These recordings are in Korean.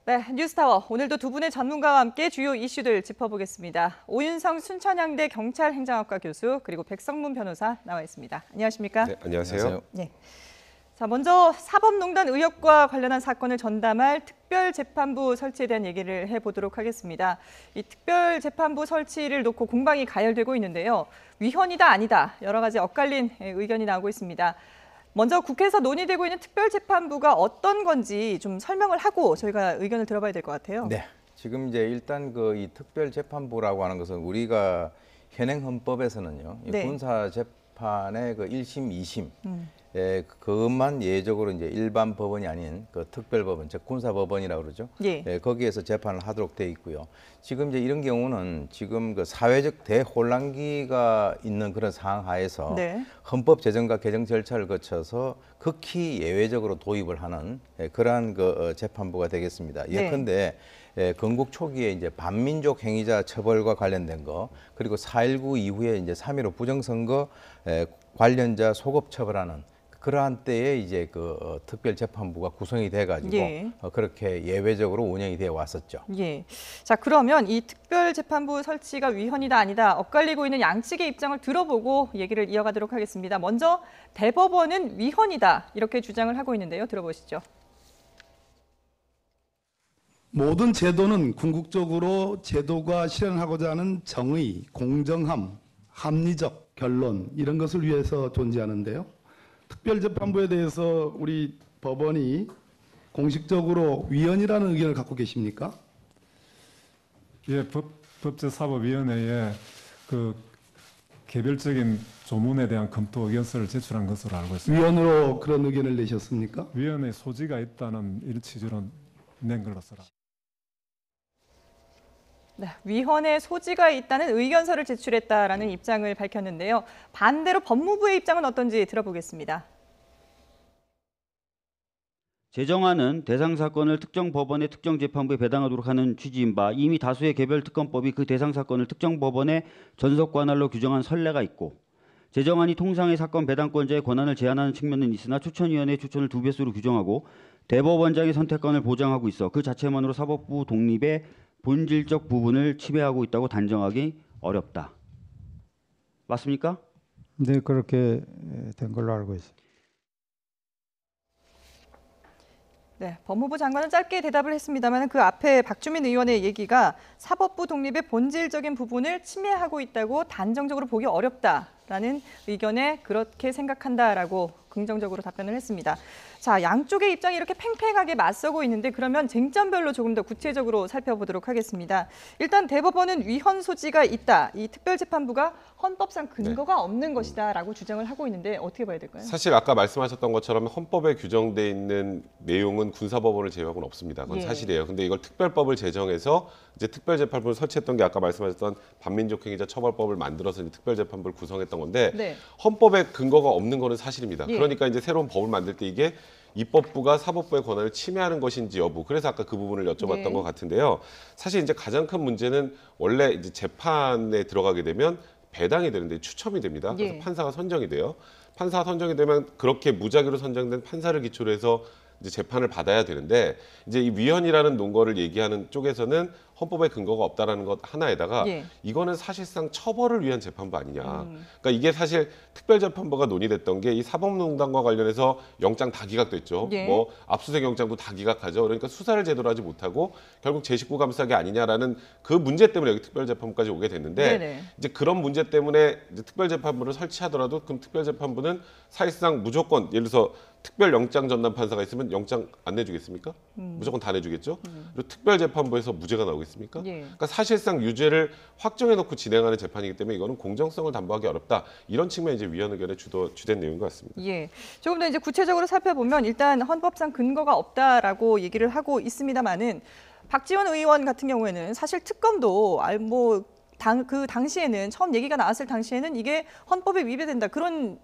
네, 뉴스타워 오늘도 두 분의 전문가와 함께 주요 이슈들 짚어보겠습니다. 오윤성 순천향대 경찰행정학과 교수 그리고 백성문 변호사 나와 있습니다. 안녕하십니까? 네, 안녕하세요. 네. 자, 먼저 사법농단 의혹과 관련한 사건을 전담할 특별재판부 설치에 대한 얘기를 해보도록 하겠습니다. 이 특별재판부 설치를 놓고 공방이 가열되고 있는데요. 위헌이다 아니다 여러 가지 엇갈린 의견이 나오고 있습니다. 먼저 국회에서 논의되고 있는 특별재판부가 어떤 건지 좀 설명을 하고 저희가 의견을 들어봐야 될 것 같아요. 네, 지금 이제 일단 이 특별재판부라고 하는 것은 우리가 현행 헌법에서는요, 이 네. 군사재판의 1심, 2심 그것만 예외적으로 이제 일반 법원이 아닌 특별법원, 즉 군사법원이라고 그러죠. 예. 거기에서 재판을 하도록 돼 있고요. 지금 이제 이런 경우는 지금 사회적 대혼란기가 있는 그런 상황 하에서 네. 헌법 제정과 개정 절차를 거쳐서 극히 예외적으로 도입을 하는 그러한 재판부가 되겠습니다. 예컨대 건국 초기에 이제 반민족 행위자 처벌과 관련된 거, 그리고 4.19 이후에 이제 3.15 부정선거 관련자 소급 처벌하는 그러한 때에 이제 특별재판부가 구성이 돼가지고 예. 그렇게 예외적으로 운영이 되어 왔었죠. 예. 자, 그러면 이 특별재판부 설치가 위헌이다 아니다 엇갈리고 있는 양측의 입장을 들어보고 얘기를 이어가도록 하겠습니다. 먼저 대법원은 위헌이다 이렇게 주장을 하고 있는데요. 들어보시죠. 모든 제도는 궁극적으로 제도가 실현하고자 하는 정의, 공정함, 합리적 결론 이런 것을 위해서 존재하는데요. 특별재판부에 대해서 우리 법원이 공식적으로 위헌이라는 의견을 갖고 계십니까? 예, 법제사법위원회에 개별적인 조문에 대한 검토 의견서를 제출한 것으로 알고 있습니다. 위헌으로 그런 의견을 내셨습니까? 위원회 소지가 있다는 취지로 낸 걸로서라. 네, 위헌의 소지가 있다는 의견서를 제출했다라는 입장을 밝혔는데요. 반대로 법무부의 입장은 어떤지 들어보겠습니다. 제정안은 대상 사건을 특정 법원의 특정 재판부에 배당하도록 하는 취지인 바 이미 다수의 개별 특검법이 그 대상 사건을 특정 법원의 전속 관할로 규정한 선례가 있고 제정안이 통상의 사건 배당권자의 권한을 제한하는 측면은 있으나 추천위원회의 추천을 2배수로 규정하고 대법원장의 선택권을 보장하고 있어 그 자체만으로 사법부 독립의 본질적 부분을 침해하고 있다고 단정하기 어렵다. 맞습니까? 네, 그렇게 된 걸로 알고 있습니다. 네, 법무부 장관은 짧게 대답을 했습니다만 그 앞에 박주민 의원의 얘기가 사법부 독립의 본질적인 부분을 침해하고 있다고 단정적으로 보기 어렵다라는 의견에 그렇게 생각한다라고 긍정적으로 답변을 했습니다. 자, 양쪽의 입장이 이렇게 팽팽하게 맞서고 있는데 그러면 쟁점별로 조금 더 구체적으로 살펴보도록 하겠습니다. 일단 대법원은 위헌 소지가 있다. 이 특별재판부가 헌법상 근거가 없는 것이다라고 주장을 하고 있는데 어떻게 봐야 될까요? 사실 아까 말씀하셨던 것처럼 헌법에 규정돼 있는 내용은 군사법원을 제외하고는 없습니다. 그건 사실이에요. 근데 이걸 특별법을 제정해서 이제 특별재판부를 설치했던 게 아까 말씀하셨던 반민족 행위자 처벌법을 만들어서 이제 특별재판부를 구성했던 건데 헌법에 근거가 없는 거는 사실입니다. 그러니까 이제 새로운 법을 만들 때 이게 입법부가 사법부의 권한을 침해하는 것인지 여부. 그래서 아까 그 부분을 여쭤봤던 것 같은데요. 사실 이제 가장 큰 문제는 원래 이제 재판에 들어가게 되면 배당이 되는데 추첨이 됩니다. 그래서 판사가 선정이 돼요. 판사가 선정이 되면 그렇게 무작위로 선정된 판사를 기초로 해서 이제 재판을 받아야 되는데 이제 이 위헌이라는 논거를 얘기하는 쪽에서는 헌법에 근거가 없다라는 것 하나에다가 이거는 사실상 처벌을 위한 재판부 아니냐. 그러니까 이게 사실 특별재판부가 논의됐던 게 이 사법농단과 관련해서 영장 다 기각됐죠. 뭐 압수수색 영장도 다 기각하죠. 그러니까 수사를 제대로 하지 못하고 결국 제19 감싸기 아니냐라는 그 문제 때문에 여기 특별재판부까지 오게 됐는데 이제 그런 문제 때문에 이제 특별재판부를 설치하더라도 그럼 특별재판부는 사실상 무조건 예를 들어서 특별영장 전담 판사가 있으면 영장 안 내주겠습니까? 무조건 다 내주겠죠. 그리고 특별재판부에서 무죄가 나오겠습니까? 그러니까 사실상 유죄를 확정해놓고 진행하는 재판이기 때문에 이거는 공정성을 담보하기 어렵다. 이런 측면이 이제 위헌 의견의 주된 내용인 것 같습니다. 예, 조금 더 이제 구체적으로 살펴보면 일단 헌법상 근거가 없다라고 얘기를 하고 있습니다만은 박지원 의원 같은 경우에는 사실 특검도 그 당시에는 처음 얘기가 나왔을 당시에는 이게 헌법에 위배된다 그런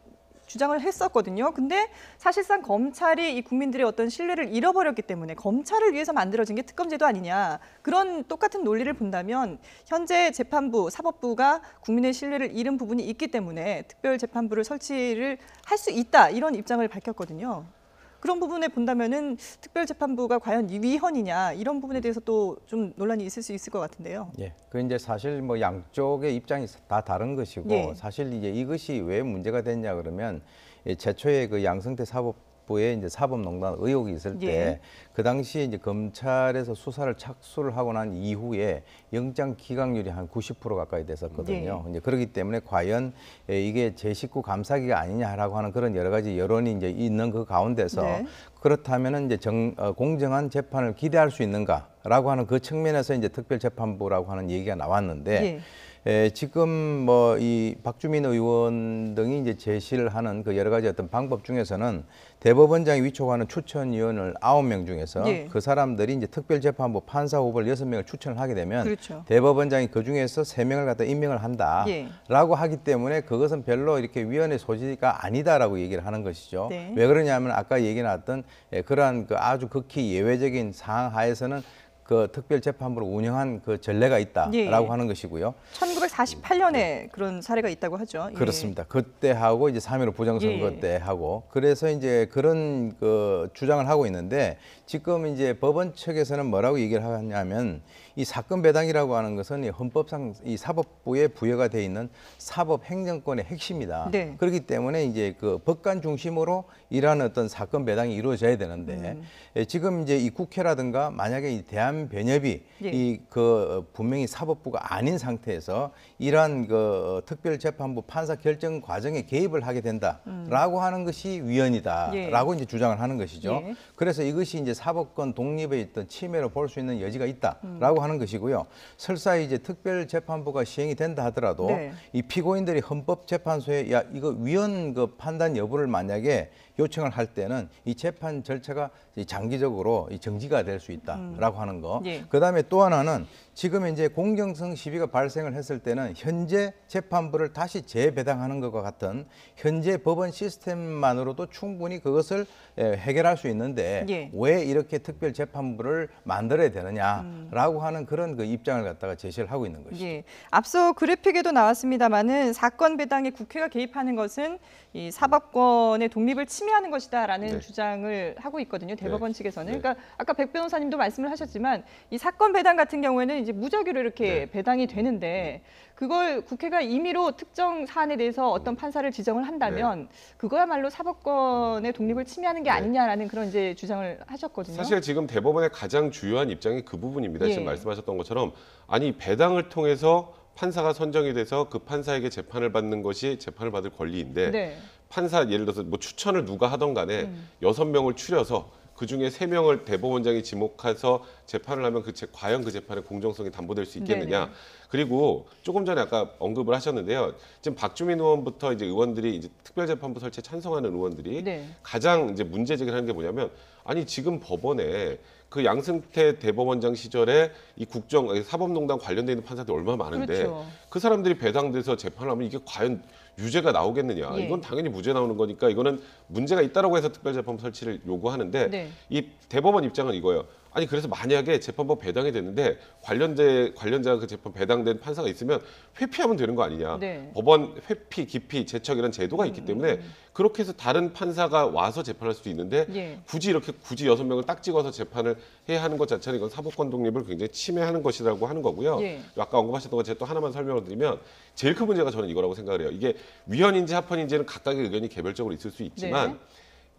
주장을 했었거든요. 근데 사실상 검찰이 이 국민들의 어떤 신뢰를 잃어버렸기 때문에 검찰을 위해서 만들어진 게 특검제도 아니냐. 그런 똑같은 논리를 본다면 현재 재판부, 사법부가 국민의 신뢰를 잃은 부분이 있기 때문에 특별재판부를 설치를 할 수 있다. 이런 입장을 밝혔거든요. 그런 부분에 본다면은 특별재판부가 과연 위헌이냐 이런 부분에 대해서 또 좀 논란이 있을 수 있을 것 같은데요. 예, 그 이제 사실 뭐 양쪽의 입장이 다 다른 것이고 예. 사실 이제 이것이 왜 문제가 됐냐 그러면 최초에 그 양승태 사법부에 이제 사법농단 의혹이 있을 때 예. 그 당시에 이제 검찰에서 수사를 착수를 하고 난 이후에 영장 기각률이 한 90% 가까이 됐었거든요. 이제 그렇기 때문에 과연 이게 제19 감사기가 아니냐라고 하는 그런 여러 가지 여론이 이제 있는 그 가운데서 네. 그렇다면은 이제 공정한 재판을 기대할 수 있는가라고 하는 그 측면에서 이제 특별재판부라고 하는 얘기가 나왔는데 지금 뭐 이 박주민 의원 등이 이제 제시를 하는 그 여러 가지 어떤 방법 중에서는 대법원장이 위촉하는 추천위원을 9명 중에서 예. 그 사람들이 이제 특별재판부 판사 후보를 6명을 추천을 하게 되면 그렇죠. 대법원장이 그 중에서 3명을 갖다 임명을 한다라고 예. 하기 때문에 그것은 별로 이렇게 위헌의 소지가 아니다라고 얘기를 하는 것이죠. 네. 왜 그러냐면 아까 얘기 나왔던 그러한 그 아주 극히 예외적인 상황 하에서는 그 특별재판부를 운영한 그 전례가 있다라고 예. 하는 것이고요. 1948년에 그런 사례가 있다고 하죠. 예. 그렇습니다. 그때 하고 이제 3.15 부정선거 예. 때 하고 그래서 이제 그런 그 주장을 하고 있는데 지금 이제 법원 측에서는 뭐라고 얘기를 하냐면 이 사건 배당이라고 하는 것은 이 헌법상 이 사법부에 부여가 돼 있는 사법 행정권의 핵심이다. 네. 그렇기 때문에 이제 그 법관 중심으로 이러한 어떤 사건 배당이 이루어져야 되는데 지금 이제 이 국회라든가 만약에 이 대한변협이 예. 이 그 분명히 사법부가 아닌 상태에서 이러한 그 특별재판부 판사 결정 과정에 개입을 하게 된다라고 하는 것이 위헌이다라고 이제 주장을 하는 것이죠. 예. 그래서 이것이 이제 사법권 독립에 있던 침해로 볼 수 있는 여지가 있다라고 하는 것이고요. 설사 이제 특별재판부가 시행이 된다 하더라도 네. 이 피고인들이 헌법재판소에 야 이거 위헌 그 판단 여부를 만약에 요청을 할 때는 이 재판 절차가 장기적으로 정지가 될 수 있다라고 하는 거. 예. 그다음에 또 하나는 지금 이제 공정성 시비가 발생을 했을 때는 현재 재판부를 다시 재배당하는 것과 같은 현재 법원 시스템만으로도 충분히 그것을 해결할 수 있는데 예. 왜 이렇게 특별 재판부를 만들어야 되느냐라고 하는 그런 그 입장을 갖다가 제시를 하고 있는 것이죠. 예. 앞서 그래픽에도 나왔습니다마는 사건 배당에 국회가 개입하는 것은 이 사법권의 독립을 침해하는 것이다라는 네. 주장을 하고 있거든요. 대법원 네. 측에서는. 네. 그러니까 아까 백 변호사님도 말씀을 하셨지만 이 사건 배당 같은 경우에는 이제 무작위로 이렇게 네. 배당이 되는데 그걸 국회가 임의로 특정 사안에 대해서 어떤 판사를 지정을 한다면 그거야말로 사법권의 독립을 침해하는 게 네. 아니냐라는 그런 이제 주장을 하셨거든요. 사실 지금 대법원의 가장 주요한 입장이 그 부분입니다. 예. 지금 말씀하셨던 것처럼 아니 배당을 통해서 판사가 선정이 돼서 그 판사에게 재판을 받는 것이 재판을 받을 권리인데 네. 판사 예를 들어서 뭐 추천을 누가 하던 간에 6명을 추려서 그중에 3명을 대법원장이 지목해서 재판을 하면 과연 그 재판의 공정성이 담보될 수 있겠느냐. 네네. 그리고 조금 전에 아까 언급을 하셨는데요. 지금 박주민 의원부터 이제 의원들이 이제 특별재판부 설치에 찬성하는 의원들이 네. 가장 이제 문제 제기를 하는 게 뭐냐면 아니 지금 법원에 그 양승태 대법원장 시절에 이 사법농단 관련돼 있는 판사들이 얼마나 많은데 그렇죠. 그 사람들이 배당돼서 재판을 하면 이게 과연 유죄가 나오겠느냐. 예. 이건 당연히 무죄 나오는 거니까 이거는 문제가 있다라고 해서 특별재판부 설치를 요구하는데 네. 이 대법원 입장은 이거예요. 아니 그래서 만약에 재판부 배당이 됐는데 관련자가 그 재판 배당된 판사가 있으면 회피하면 되는 거 아니냐. 네. 법원 회피, 기피, 제척 이런 제도가 있기 때문에 그렇게 해서 다른 판사가 와서 재판할 수도 있는데 예. 굳이 6명을 딱 찍어서 재판을 해야 하는 것 자체는 이건 사법권 독립을 굉장히 침해하는 것이라고 하는 거고요. 예. 아까 언급하셨던 것 제가 또 하나만 설명을 드리면 제일 큰 문제가 저는 이거라고 생각을 해요. 이게 위헌인지 합헌인지는 각각의 의견이 개별적으로 있을 수 있지만 네.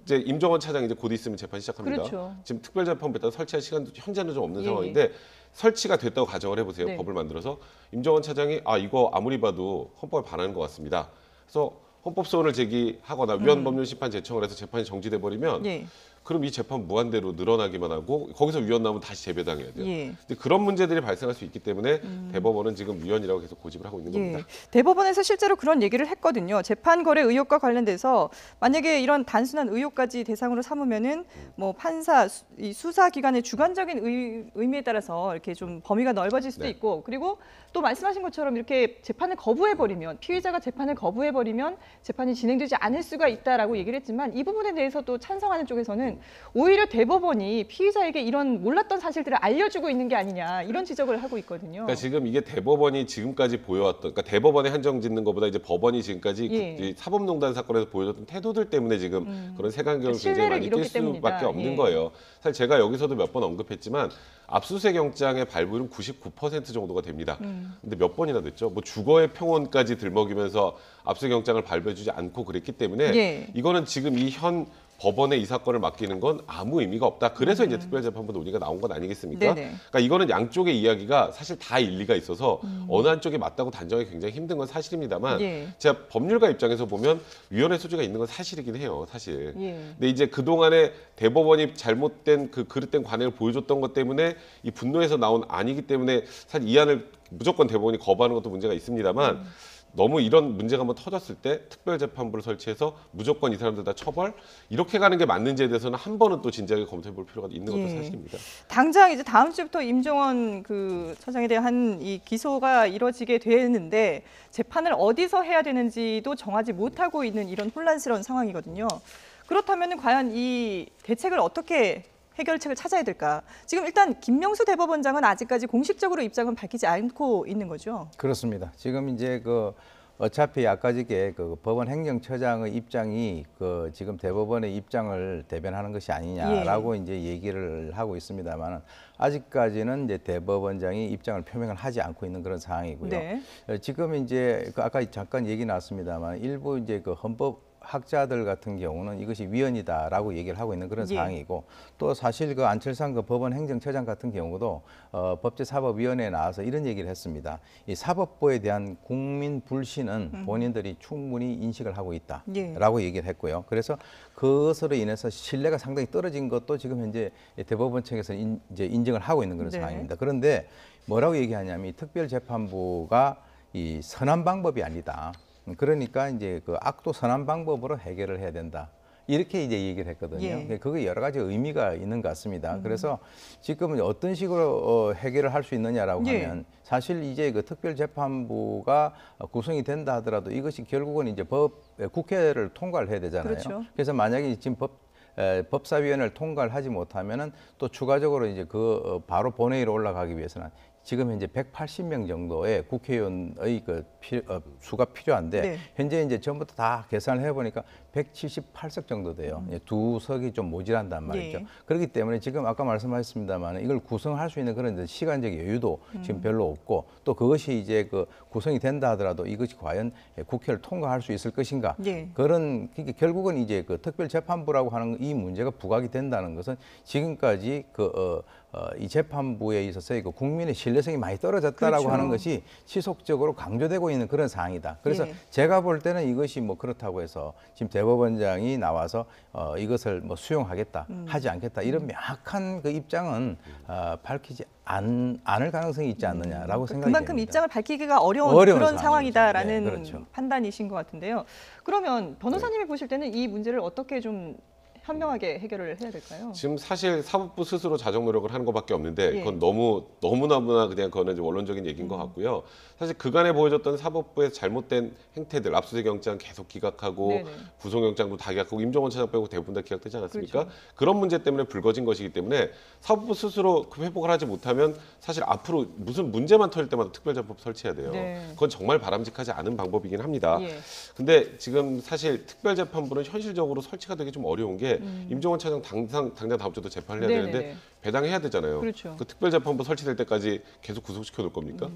이제 임종원 차장 이제 곧 있으면 재판 시작합니다. 그렇죠. 지금 특별재판부 일단 설치할 시간도 현재는 좀 없는 예. 상황인데 설치가 됐다고 가정을 해보세요. 네. 법을 만들어서 임종원 차장이 이거 아무리 봐도 헌법에 반하는 것 같습니다. 그래서 헌법 소원을 제기하거나 위헌 법률 심판 제청을 해서 재판이 정지돼 버리면 예. 그럼 이 재판 무한대로 늘어나기만 하고 거기서 위헌 나오면 다시 재배당해야 돼요. 예. 근데 그런 문제들이 발생할 수 있기 때문에 대법원은 지금 위헌이라고 계속 고집을 하고 있는 겁니다. 예. 대법원에서 실제로 그런 얘기를 했거든요. 재판 거래 의혹과 관련돼서 만약에 이런 단순한 의혹까지 대상으로 삼으면은 뭐 판사 이 수사 기관의 주관적인 의미에 따라서 이렇게 좀 범위가 넓어질 수도 네. 있고 그리고 또 말씀하신 것처럼 이렇게 재판을 거부해 버리면 피의자가 재판을 거부해 버리면 재판이 진행되지 않을 수가 있다라고 얘기를 했지만 이 부분에 대해서 또 찬성하는 쪽에서는 보면은 오히려 대법원이 피의자에게 이런 몰랐던 사실들을 알려주고 있는 게 아니냐 이런 지적을 하고 있거든요. 그러니까 지금 이게 대법원이 지금까지 보여왔던, 그러니까 대법원에 한정짓는 것보다 이제 법원이 지금까지 예. 이 사법농단 사건에서 보여줬던 태도들 때문에 지금 그런 색안경을 굉장히 신뢰를 많이 띌 잃었기 때문이다. 수밖에 없는 예. 거예요. 사실 제가 여기서도 몇 번 언급했지만 압수수색 영장의 발부율은 99% 정도가 됩니다. 근데 몇 번이나 됐죠? 뭐 주거의 평온까지 들먹이면서 압수수색 영장을 발부해주지 않고 그랬기 때문에 예. 이거는 지금 이 현 법원에 이 사건을 맡기는 건 아무 의미가 없다. 그래서 이제 특별재판부 논의가 나온 건 아니겠습니까? 네네. 그러니까 이거는 양쪽의 이야기가 사실 다 일리가 있어서 어느 한쪽이 맞다고 단정하기 굉장히 힘든 건 사실입니다만 예. 제가 법률가 입장에서 보면 위헌의 소지가 있는 건 사실이긴 해요. 사실. 예. 근데 이제 그동안에 대법원이 잘못된 그 그릇된 관행을 보여줬던 것 때문에 이 분노에서 나온 아니기 때문에 사실 이 안을 무조건 대법원이 거부하는 것도 문제가 있습니다만 너무 이런 문제가 한번 터졌을 때 특별재판부를 설치해서 무조건 이 사람들 다 처벌 이렇게 가는 게 맞는지에 대해서는 한 번은 또 진지하게 검토해 볼 필요가 있는 것도 예. 사실입니다. 당장 이제 다음 주부터 임종원 그 처장에 대한 이 기소가 이뤄지게 되는데 재판을 어디서 해야 되는지도 정하지 못하고 있는 이런 혼란스러운 상황이거든요. 그렇다면 과연 이 대책을 어떻게 해결책을 찾아야 될까? 지금 일단 김명수 대법원장은 아직까지 공식적으로 입장은 밝히지 않고 있는 거죠. 그렇습니다. 지금 이제 그 어차피 아까 전에 그 법원 행정처장의 입장이 그 지금 대법원의 입장을 대변하는 것이 아니냐라고 이제 얘기를 하고 있습니다만 아직까지는 이제 대법원장이 입장을 표명을 하지 않고 있는 그런 상황이고요. 네. 지금 이제 그 아까 잠깐 얘기 나왔습니다만 일부 이제 그 헌법 학자들 같은 경우는 이것이 위헌이다라고 얘기를 하고 있는 그런 예. 상황이고 또 사실 그 안철상 그 법원 행정처장 같은 경우도 법제사법위원회에 나와서 이런 얘기를 했습니다. 이 사법부에 대한 국민 불신은 본인들이 충분히 인식을 하고 있다라고 얘기를 했고요. 그래서 그것으로 인해서 신뢰가 상당히 떨어진 것도 지금 현재 대법원 측에서 이제 인정을 하고 있는 그런 네. 상황입니다. 그런데 뭐라고 얘기하냐면 이 특별재판부가 이 선한 방법이 아니다. 그러니까 이제 그 악도 선한 방법으로 해결을 해야 된다. 이렇게 이제 얘기를 했거든요. 예. 그게 여러 가지 의미가 있는 것 같습니다. 그래서 지금은 어떤 식으로 해결을 할 수 있느냐라고 예. 하면 사실 이제 그 특별재판부가 구성이 된다 하더라도 이것이 결국은 이제 국회를 통과를 해야 되잖아요. 그렇죠. 그래서 만약에 지금 법사위원회를 통과를 하지 못하면은 또 추가적으로 이제 바로 본회의로 올라가기 위해서는 지금 현재 180명 정도의 국회의원의 그 수가 필요한데 네. 현재 이제 전부터 다 계산을 해보니까 178석 정도 돼요. 두 석이 좀 모자란단 말이죠. 예. 그렇기 때문에 지금 아까 말씀하셨습니다만 이걸 구성할 수 있는 그런 이제 시간적 여유도 지금 별로 없고 또 그것이 이제 그 구성이 된다 하더라도 이것이 과연 국회를 통과할 수 있을 것인가 예. 그러니까 결국은 이제 그 특별재판부라고 하는 이 문제가 부각이 된다는 것은 지금까지 이 재판부에 있어서의 그 국민의 신뢰성이 많이 떨어졌다라고 그렇죠. 하는 것이 지속적으로 강조되고 있는 그런 상황이다. 그래서 예. 제가 볼 때는 이것이 뭐 그렇다고 해서 지금 대법원장이 나와서 이것을 뭐 수용하겠다, 하지 않겠다 이런 명확한 그 입장은 밝히지 않을 가능성이 있지 않느냐라고 생각이 그만큼 됩니다. 입장을 밝히기가 어려운 어려운 그런 상황이죠. 상황이다라는 네, 그렇죠. 판단이신 것 같은데요. 그러면 변호사님이 보실 때는 이 문제를 어떻게 좀 현명하게 해결을 해야 될까요? 지금 사실 사법부 스스로 자정 노력을 하는 것밖에 없는데 예. 그건 너무나 그냥 그거는 이제 원론적인 얘기인 것 같고요. 사실 그간에 보여줬던 사법부의 잘못된 행태들, 압수수색 영장 계속 기각하고 네네. 구속영장도 다 기각하고 임종원 차장 빼고 대부분 다 기각되지 않았습니까? 그렇죠. 그런 문제 때문에 불거진 것이기 때문에 사법부 스스로 그 회복을 하지 못하면 사실 앞으로 무슨 문제만 터질 때마다 특별재판법 설치해야 돼요. 네. 그건 정말 바람직하지 않은 방법이긴 합니다. 예. 근데 지금 사실 특별재판부는 현실적으로 설치가 되기 좀 어려운 게 임종원 차장 당장 다음 주도 재판을 해야 네네네. 되는데 배당해야 되잖아요. 그렇죠. 그 특별재판부 설치될 때까지 계속 구속시켜 놓을 겁니까?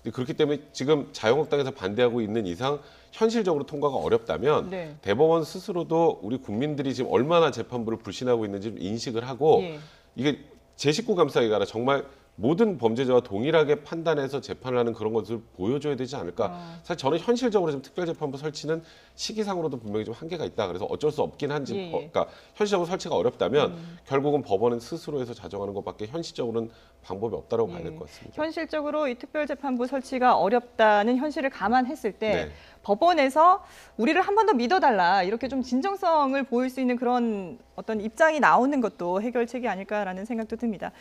근데 그렇기 때문에 지금 자유한국당에서 반대하고 있는 이상 현실적으로 통과가 어렵다면 네. 대법원 스스로도 우리 국민들이 지금 얼마나 재판부를 불신하고 있는지 좀 인식을 하고 예. 이게 제 식구 감싸기가 아니라 정말 모든 범죄자와 동일하게 판단해서 재판을 하는 그런 것을 보여줘야 되지 않을까. 사실 저는 현실적으로 지금 특별재판부 설치는 시기상으로도 분명히 좀 한계가 있다. 그래서 어쩔 수 없긴 한지, 예, 예. 그러니까 현실적으로 설치가 어렵다면 결국은 법원은 스스로 해서 자정하는 것밖에 현실적으로는 방법이 없다고 봐야 될 것 같습니다. 현실적으로 이 특별재판부 설치가 어렵다는 현실을 감안했을 때 네. 법원에서 우리를 한 번 더 믿어달라 이렇게 좀 진정성을 보일 수 있는 그런 어떤 입장이 나오는 것도 해결책이 아닐까라는 생각도 듭니다.